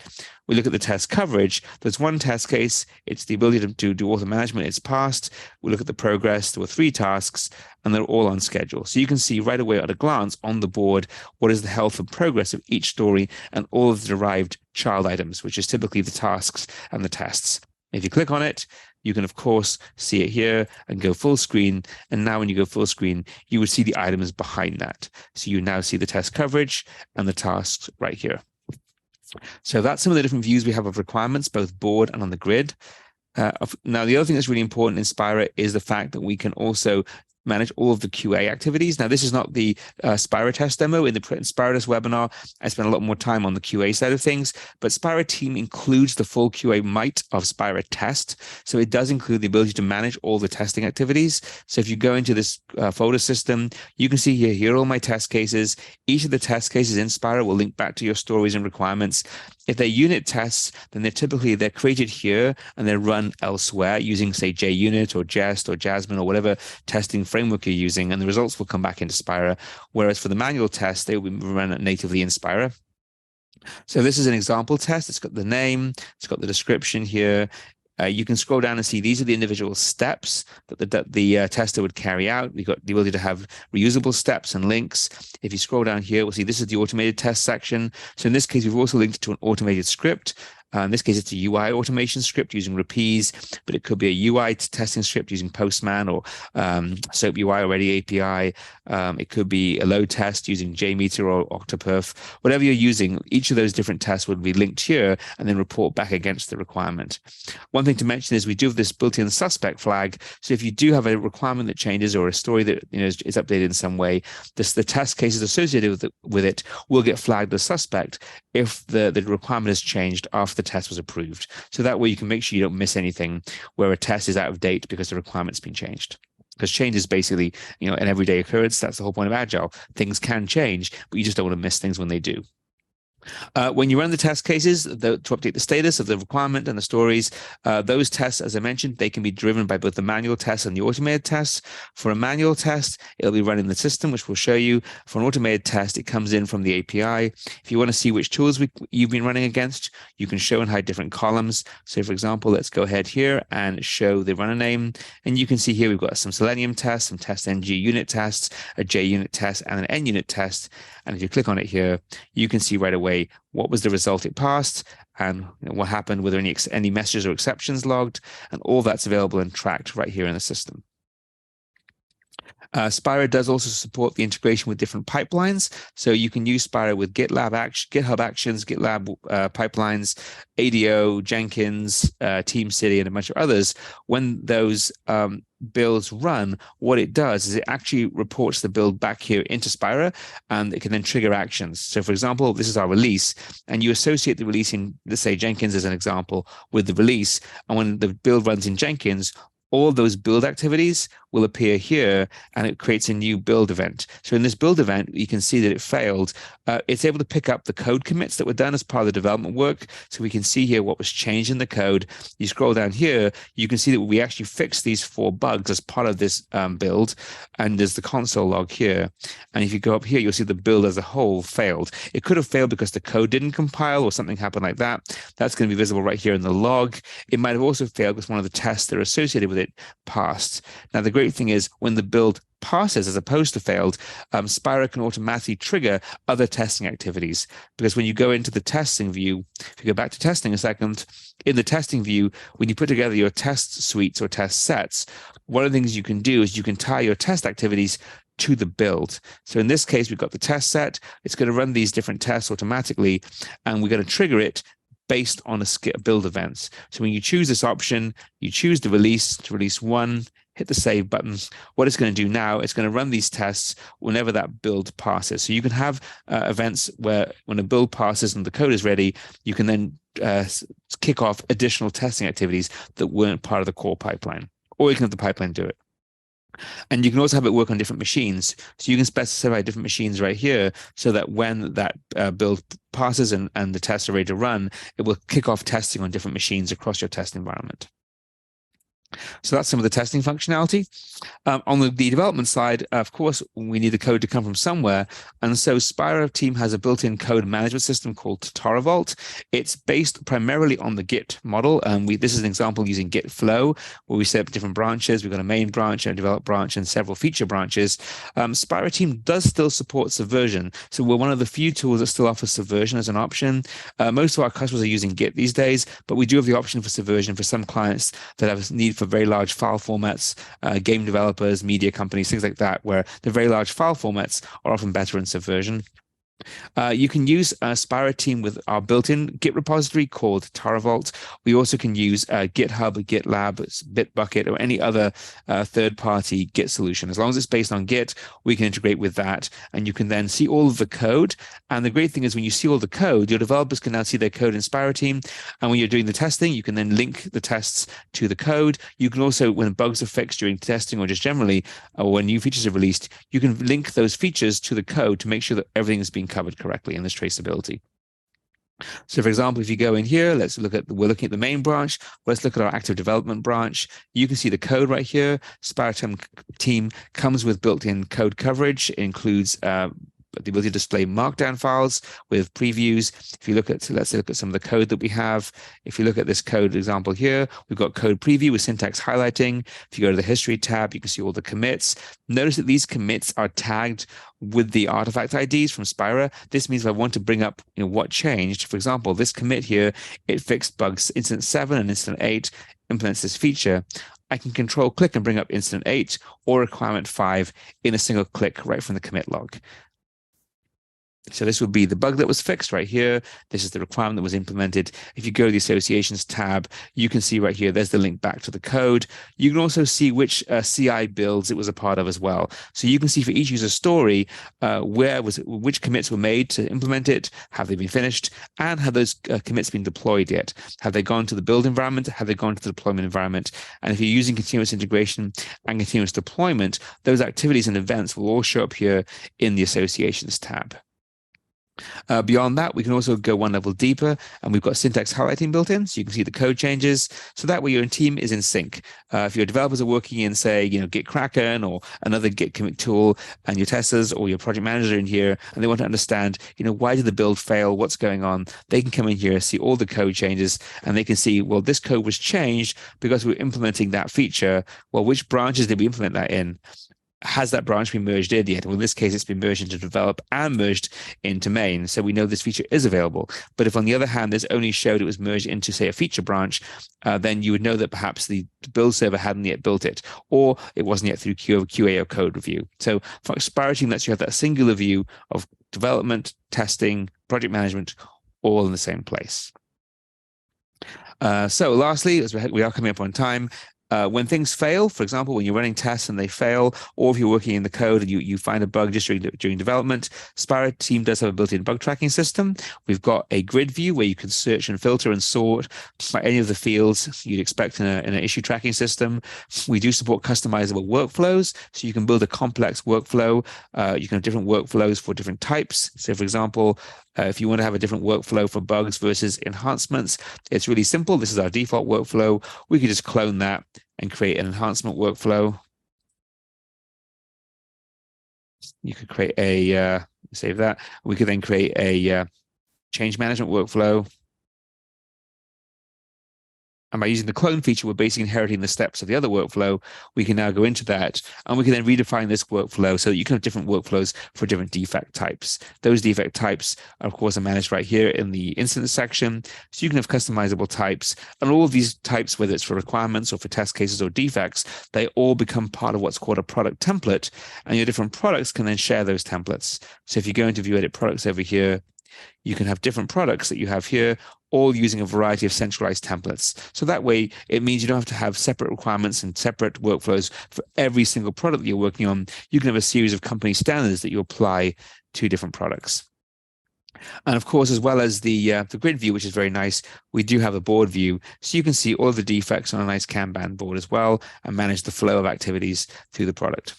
we look at the test coverage. There's 1 test case. It's the ability to do author management. It's passed. We look at the progress. There were 3 tasks, and they're all on schedule. So you can see right away at a glance on the board what is the health and progress of each story and all of the derived child items, which is typically the tasks and the tests. If you click on it, you can, of course, see it here and go full screen. And now when you go full screen, you would see the items behind that. So you now see the test coverage and the tasks right here. So that's some of the different views we have of requirements, both board and on the grid. Now, the other thing that's really important in Spira is the fact that we can also manage all of the QA activities. Now, this is not the SpiraTest demo. In the SpiraTest webinar, I spent a lot more time on the QA side of things, but SpiraTeam includes the full QA might of SpiraTest. So it does include the ability to manage all the testing activities. So if you go into this folder system, you can see here are all my test cases. Each of the test cases in Spira will link back to your stories and requirements. If they're unit tests, then they're created here and they're run elsewhere using, say, JUnit or Jest or Jasmine or whatever testing framework you're using, and the results will come back into Spira. Whereas for the manual tests, they will be run natively in Spira. So this is an example test. It's got the name, it's got the description here. You can scroll down and see these are the individual steps that the tester would carry out. We've got the ability to have reusable steps and links. If you scroll down here, we'll see this is the automated test section. So in this case, we've also linked to an automated script. In this case, it's a UI automation script using Rapise, but it could be a UI testing script using Postman or SOAP UI already API. It could be a load test using JMeter or Octoperf. Whatever you're using, each of those different tests would be linked here and then report back against the requirement. One thing to mention is we do have this built-in suspect flag. So if you do have a requirement that changes or a story that is updated in some way, the test cases associated with it will get flagged as suspect if the requirement has changed after the test was approved. So that way you can make sure you don't miss anything where a test is out of date because the requirement's been changed. Because change is basically, an everyday occurrence. That's the whole point of Agile. Things can change, but you just don't want to miss things when they do. When you run the test cases to update the status of the requirement and the stories, those tests, as I mentioned, they can be driven by both the manual tests and the automated tests. For a manual test, it'll be run in the system, which we'll show you. For an automated test, it comes in from the API. If you want to see which tools you've been running against, you can show and hide different columns. So, for example, let's go ahead here and show the runner name. And you can see here we've got some Selenium tests, some TestNG unit tests, a JUnit test, and an NUnit test. And if you click on it here, you can see right away what was the result it passed and what happened, were there any messages or exceptions logged, and all that's available and tracked right here in the system. Spira does also support the integration with different pipelines. So you can use Spira with GitHub Actions, GitLab pipelines, ADO, Jenkins, TeamCity, and a bunch of others. When those builds run, what it does is it actually reports the build back here into Spira, and it can then trigger actions. So for example, this is our release, and you associate the release in, let's say Jenkins as an example, with the release. And when the build runs in Jenkins, all those build activities will appear here, and it creates a new build event. So in this build event, you can see that it failed. It's able to pick up the code commits that were done as part of the development work. So we can see here what was changed in the code. You scroll down here, you can see that we actually fixed these 4 bugs as part of this build. And there's the console log here. And if you go up here, you'll see the build as a whole failed. It could have failed because the code didn't compile or something happened like that. That's going to be visible right here in the log. It might have also failed because one of the tests that are associated with it passed. Now, the great thing is when the build passes as opposed to failed, Spira can automatically trigger other testing activities. Because when you go into the testing view, if you go back to testing a second, in the testing view, when you put together your test suites or test sets, one of the things you can do is you can tie your test activities to the build. So in this case, we've got the test set. It's going to run these different tests automatically, and we're going to trigger it based on a build events. So when you choose this option, you choose the release to release 1, hit the save button. What it's going to do now, it's going to run these tests whenever that build passes. So you can have events where when a build passes and the code is ready, you can then kick off additional testing activities that weren't part of the core pipeline, or you can have the pipeline do it. And you can also have it work on different machines. So you can specify different machines right here so that when that build passes and the tests are ready to run, it will kick off testing on different machines across your test environment. So that's some of the testing functionality. On the development side, of course, we need the code to come from somewhere. And so SpiraTeam has a built-in code management system called TaraVault. It's based primarily on the Git model. This is an example using Git flow, where we set up different branches. We've got a main branch, a develop branch, and several feature branches. SpiraTeam does still support Subversion. So we're one of the few tools that still offers Subversion as an option. Most of our customers are using Git these days, but we do have the option for Subversion for some clients that have a need for very large file formats, game developers, media companies, things like that, where the very large file formats are often better in Subversion. You can use SpiraTeam with our built-in Git repository called TaraVault. We also can use GitHub, GitLab, Bitbucket, or any other third-party Git solution. As long as it's based on Git, we can integrate with that, and you can then see all of the code. And the great thing is when you see all the code, your developers can now see their code in SpiraTeam. And when you're doing the testing, you can then link the tests to the code. You can also, when bugs are fixed during testing or just generally, or when new features are released, you can link those features to the code to make sure that everything is being covered correctly in this traceability. So, for example, if you go in here, we're looking at the main branch. Let's look at our active development branch. You can see the code right here. SpiraTeam comes with built-in code coverage. It includes the ability to display markdown files with previews. If you look at, let's look at some of the code that we have. If you look at this code example here, we've got code preview with syntax highlighting. If you go to the history tab, you can see all the commits. Notice that these commits are tagged with the artifact IDs from Spira. This means if I want to bring up what changed, for example, this commit here, it fixed bugs incident 7 and incident 8, implements this feature. I can control click and bring up incident 8 or requirement 5 in a single click right from the commit log. So this would be the bug that was fixed right here. This is the requirement that was implemented. If you go to the associations tab, you can see right here, there's the link back to the code. You can also see which CI builds it was a part of as well. So you can see for each user story, which commits were made to implement it, have they been finished, and have those commits been deployed yet? Have they gone to the build environment? Have they gone to the deployment environment? And if you're using continuous integration and continuous deployment, those activities and events will all show up here in the associations tab. Beyond that, we can also go one level deeper, and we've got syntax highlighting built in, so you can see the code changes. So that way your team is in sync. If your developers are working in, say, Git Kraken or another Git commit tool, and your testers or your project manager in here, and they want to understand, why did the build fail? What's going on? They can come in here, see all the code changes, and they can see, well, this code was changed because we're implementing that feature. Well, which branches did we implement that in? Has that branch been merged in yet? Well, in this case, it's been merged into develop and merged into main. So we know this feature is available. But if on the other hand, this only showed it was merged into, say, a feature branch, then you would know that perhaps the build server hadn't yet built it, or it wasn't yet through QA or code review. So for SpiraTeam lets you have that singular view of development, testing, project management, all in the same place. So lastly, as we are coming up on time, when things fail, for example, when you're running tests and they fail, or if you're working in the code and you find a bug just during development, SpiraTeam does have a built-in bug tracking system. We've got a grid view where you can search and filter and sort by any of the fields you'd expect in an issue tracking system. We do support customizable workflows, so you can build a complex workflow. You can have different workflows for different types. So, for example, if you want to have a different workflow for bugs versus enhancements, it's really simple. This is our default workflow. We could just clone that and create an enhancement workflow. You could create save that. We could then create a change management workflow. And by using the clone feature, we're basically inheriting the steps of the other workflow. We can now go into that, and we can then redefine this workflow so that you can have different workflows for different defect types. Those defect types, of course, are managed right here in the instance section. So you can have customizable types, and all of these types, whether it's for requirements or for test cases or defects, they all become part of what's called a product template, and your different products can then share those templates. So if you go into view edit products over here, you can have different products that you have here, all using a variety of centralized templates. So that way, it means you don't have to have separate requirements and separate workflows for every single product that you're working on. You can have a series of company standards that you apply to different products. And of course, as well as the grid view, which is very nice, we do have a board view. So you can see all of the defects on a nice Kanban board as well and manage the flow of activities through the product.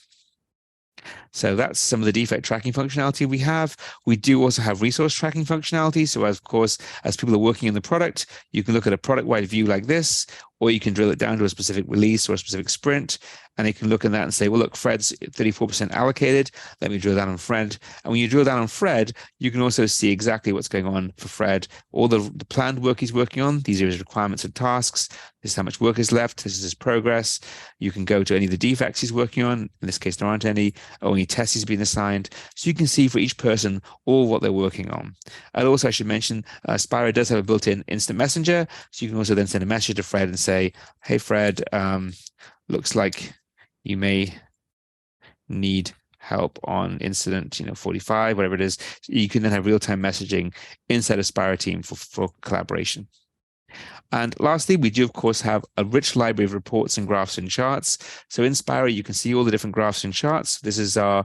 So that's some of the defect tracking functionality we have. We do also have resource tracking functionality. So of course, as people are working in the product, you can look at a product-wide view like this, or you can drill it down to a specific release or a specific sprint, and you can look at that and say, well, look, Fred's 34% allocated. Let me drill down on Fred. And when you drill down on Fred, you can also see exactly what's going on for Fred, all the planned work he's working on. These are his requirements and tasks. This is how much work is left. This is his progress. You can go to any of the defects he's working on. In this case, there aren't any, or any tests he's been assigned. So you can see for each person all what they're working on. And also, I should mention, Spira does have a built-in instant messenger. So you can also then send a message to Fred and say, hey, Fred, looks like you may need help on incident 45, whatever it is. You can then have real-time messaging inside of SpiraTeam for collaboration. And lastly, we do, of course, have a rich library of reports and graphs and charts. So in Spira, you can see all the different graphs and charts. This is our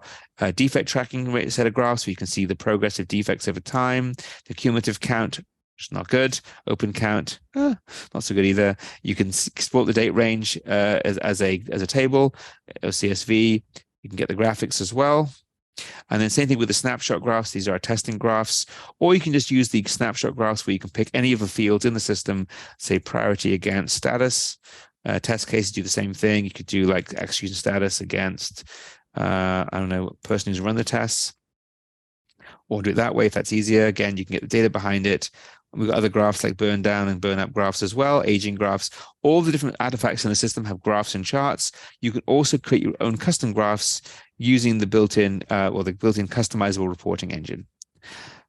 defect tracking set of graphs, where you can see the progress of defects over time, the cumulative count, which is not good. Open count, not so good either. You can export the date range as a table or CSV. You can get the graphics as well. And then same thing with the snapshot graphs. These are our testing graphs, or you can just use the snapshot graphs where you can pick any of the fields in the system, say priority against status. Test cases do the same thing. You could do like execution status against, I don't know, person who's run the tests, or do it that way if that's easier. Again, you can get the data behind it. We've got other graphs like burn down and burn up graphs as well, aging graphs. All the different artifacts in the system have graphs and charts. You can also create your own custom graphs using the built-in customizable reporting engine.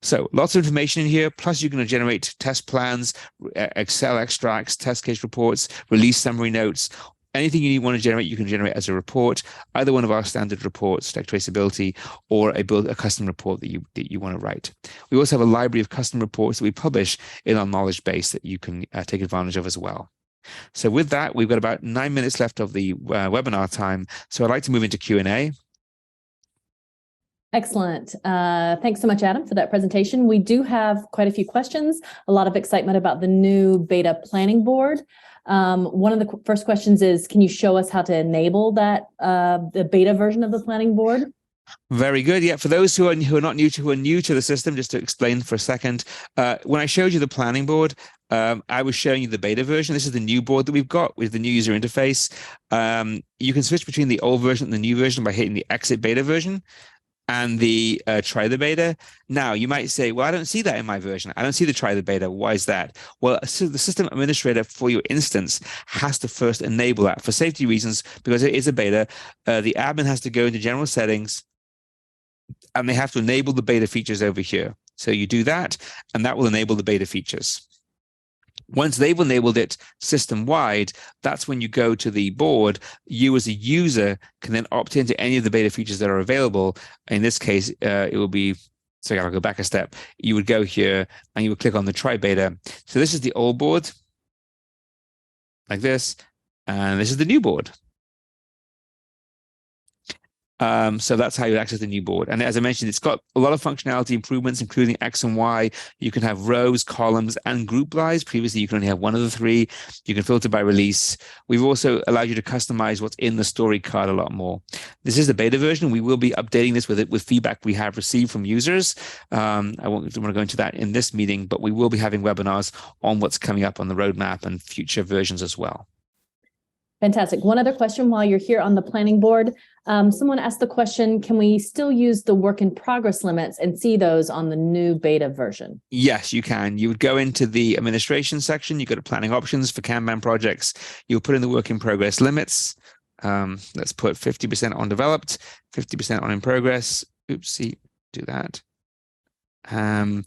So lots of information in here, plus you're going to generate test plans, Excel extracts, test case reports, release summary notes. Anything you want to generate, you can generate as a report, either one of our standard reports, like traceability, or a custom report that you want to write. We also have a library of custom reports that we publish in our knowledge base that you can take advantage of as well. So with that, we've got about 9 minutes left of the webinar time. So I'd like to move into Q&A. Excellent. Thanks so much, Adam, for that presentation. We do have quite a few questions, a lot of excitement about the new beta planning board. One of the first questions is, can you show us how to enable that, the beta version of the planning board? Very good. Yeah, for those who are not new to the system, just to explain for a second, when I showed you the planning board, I was showing you the beta version. This is the new board that we've got with the new user interface. You can switch between the old version and the new version by hitting the exit beta version and the try the beta. Now, you might say, well, I don't see that in my version. I don't see the try the beta. Why is that? Well, so the system administrator for your instance has to first enable that for safety reasons, because it is a beta. The admin has to go into general settings, and they have to enable the beta features over here. So you do that, and that will enable the beta features. Once they've enabled it system-wide, that's when you go to the board. You as a user can then opt into any of the beta features that are available. In this case, it will be, so I'll go back a step. You would go here and you would click on the try beta. So this is the old board, like this, and this is the new board. So that's how you access the new board. And as I mentioned, it's got a lot of functionality improvements, including X and Y. You can have rows, columns, and group lists. Previously, you can only have one of the three. You can filter by release. We've also allowed you to customize what's in the story card a lot more. This is the beta version. We will be updating this with feedback we have received from users. I won't want to go into that in this meeting, but we will be having webinars on what's coming up on the roadmap and future versions as well. Fantastic. One other question while you're here on the planning board. Someone asked the question, can we still use the work in progress limits and see those on the new beta version? Yes, you can. You would go into the administration section. You go to planning options for Kanban projects. You'll put in the work in progress limits. Let's put 50% on developed, 50% on in progress. Oopsie, do that. I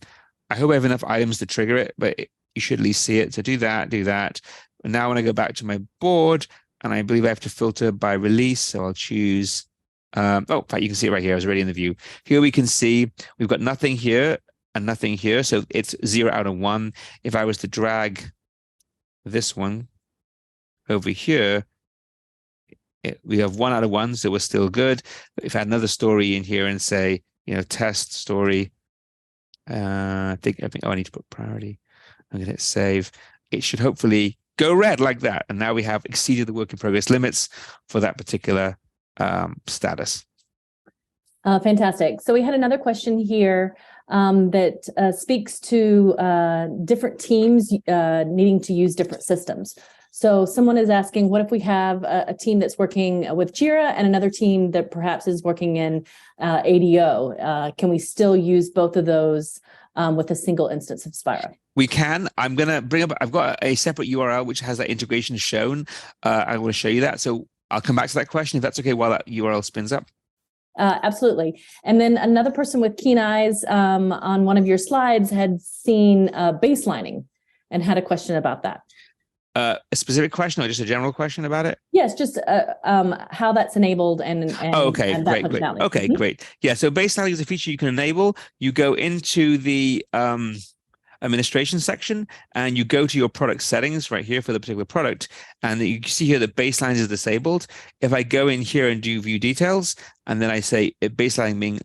hope I have enough items to trigger it, but you should at least see it. So do that, do that. And now when I go back to my board, and I believe I have to filter by release, so I'll choose, in fact, you can see it right here. I was already in the view. Here we can see we've got nothing here and nothing here, so it's 0 out of 1. If I was to drag this one over here, we have 1 out of 1, so we're still good. But if I had another story in here and say, test story, I think I need to put priority. I'm going to hit save. It should hopefully go red like that. And now we have exceeded the work in progress limits for that particular status. Fantastic. So we had another question here that speaks to different teams needing to use different systems. So someone is asking, what if we have a team that's working with Jira and another team that perhaps is working in ADO? Can we still use both of those with a single instance of Spira? We can. I'm going to bring up, I've got a separate URL which has that integration shown. I want to show you that. So I'll come back to that question if that's okay while that URL spins up. Absolutely. And then another person with keen eyes on one of your slides had seen baselining and had a question about that. A specific question or just a general question about it? Yes, just how that's enabled and okay, and great. Okay, great. Yeah, so baselining is a feature you can enable. You go into the administration section and you go to your product settings right here for the particular product, and you see here that baseline is disabled. If I go in here and do view details, and then I say baselining,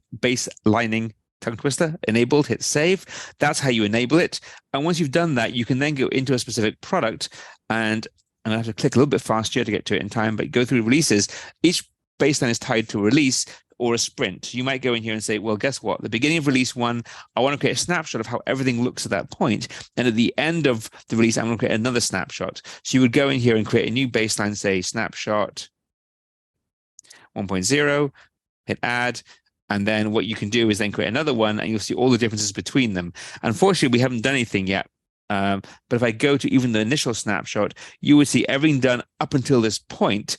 tongue twister, enabled, hit save. That's how you enable it. And once you've done that, you can then go into a specific product, and I have to click a little bit faster to get to it in time, but go through releases. Each baseline is tied to a release. or a sprint. You might go in here and say, well, guess what? The beginning of release 1, I want to create a snapshot of how everything looks at that point. And at the end of the release, I'm going to create another snapshot. So you would go in here and create a new baseline, say snapshot 1.0, hit add. And then what you can do is then create another one, and you'll see all the differences between them. Unfortunately, we haven't done anything yet. But if I go to even the initial snapshot, you would see everything done up until this point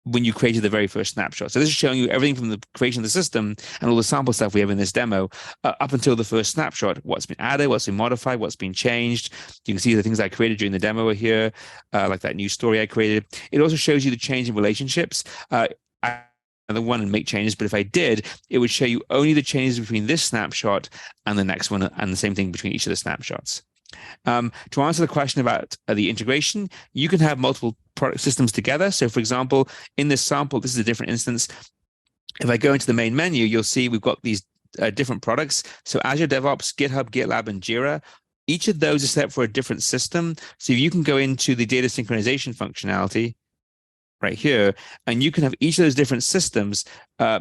when you created the very first snapshot. So this is showing you everything from the creation of the system and all the sample stuff we have in this demo up until the first snapshot, what's been added, what's been modified, what's been changed. You can see the things I created during the demo are here, like that new story I created. It also shows you the change in relationships. The one and make changes, but if I did, it would show you only the changes between this snapshot and the next one, and the same thing between each of the snapshots. To answer the question about the integration, you can have multiple product systems together. So for example, in this sample, this is a different instance. If I go into the main menu, you'll see we've got these different products. So Azure DevOps, GitHub, GitLab, and Jira. Each of those is set for a different system. So you can go into the data synchronization functionality right here, and you can have each of those different systems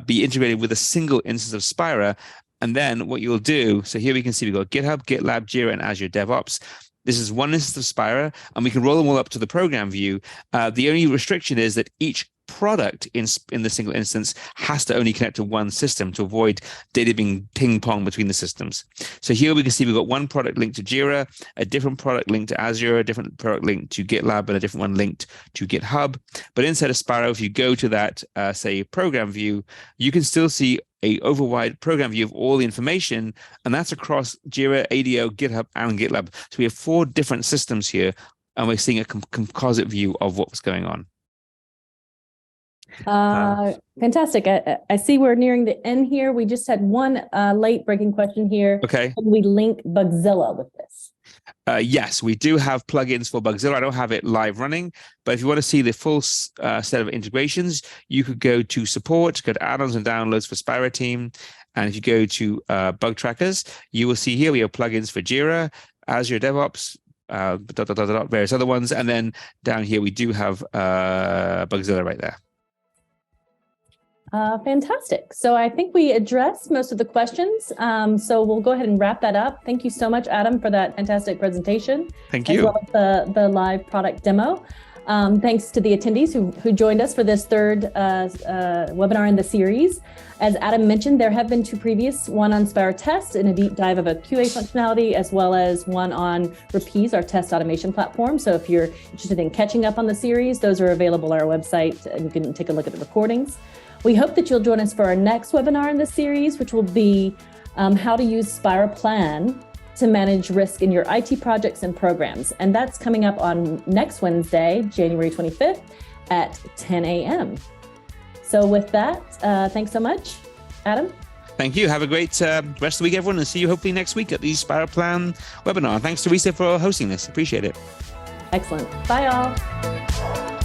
be integrated with a single instance of Spira. And then what you'll do, so here we can see we've got GitHub, GitLab, Jira, and Azure DevOps. This is one instance of Spira, and we can roll them all up to the program view. The only restriction is that each product in the single instance has to only connect to one system to avoid data being ping-pong between the systems. So here we can see we've got one product linked to Jira, a different product linked to Azure, a different product linked to GitLab, and a different one linked to GitHub. But inside of Spira, if you go to that, say, program view, you can still see a overwide program view of all the information, and that's across Jira, ADO, GitHub, and GitLab. So we have 4 different systems here, and we're seeing a composite view of what's going on. Fantastic. I see we're nearing the end here. We just had one late breaking question here. Okay. Can we link Bugzilla with this? Yes, we do have plugins for Bugzilla. I don't have it live running, but if you want to see the full set of integrations, you could go to support, go to add-ons and downloads for SpiraTeam. And if you go to bug trackers, you will see here we have plugins for Jira, Azure DevOps, various other ones. And then down here, we do have Bugzilla right there. Fantastic. So I think we addressed most of the questions. So we'll go ahead and wrap that up. Thank you so much, Adam, for that fantastic presentation. Thank you. As well as the live product demo. Thanks to the attendees who joined us for this third webinar in the series. As Adam mentioned, there have been 2 previous, one on SpiraTest and a deep dive of a QA functionality, as well as one on Rapise, our test automation platform. So if you're interested in catching up on the series, those are available on our website, and you can take a look at the recordings. We hope that you'll join us for our next webinar in this series, which will be how to use SpiraPlan to manage risk in your IT projects and programs. And that's coming up on next Wednesday, January 25th at 10 a.m. So with that, thanks so much, Adam. Thank you. Have a great rest of the week, everyone, and see you hopefully next week at the SpiraPlan webinar. Thanks to Teresa for hosting this. Appreciate it. Excellent. Bye, all.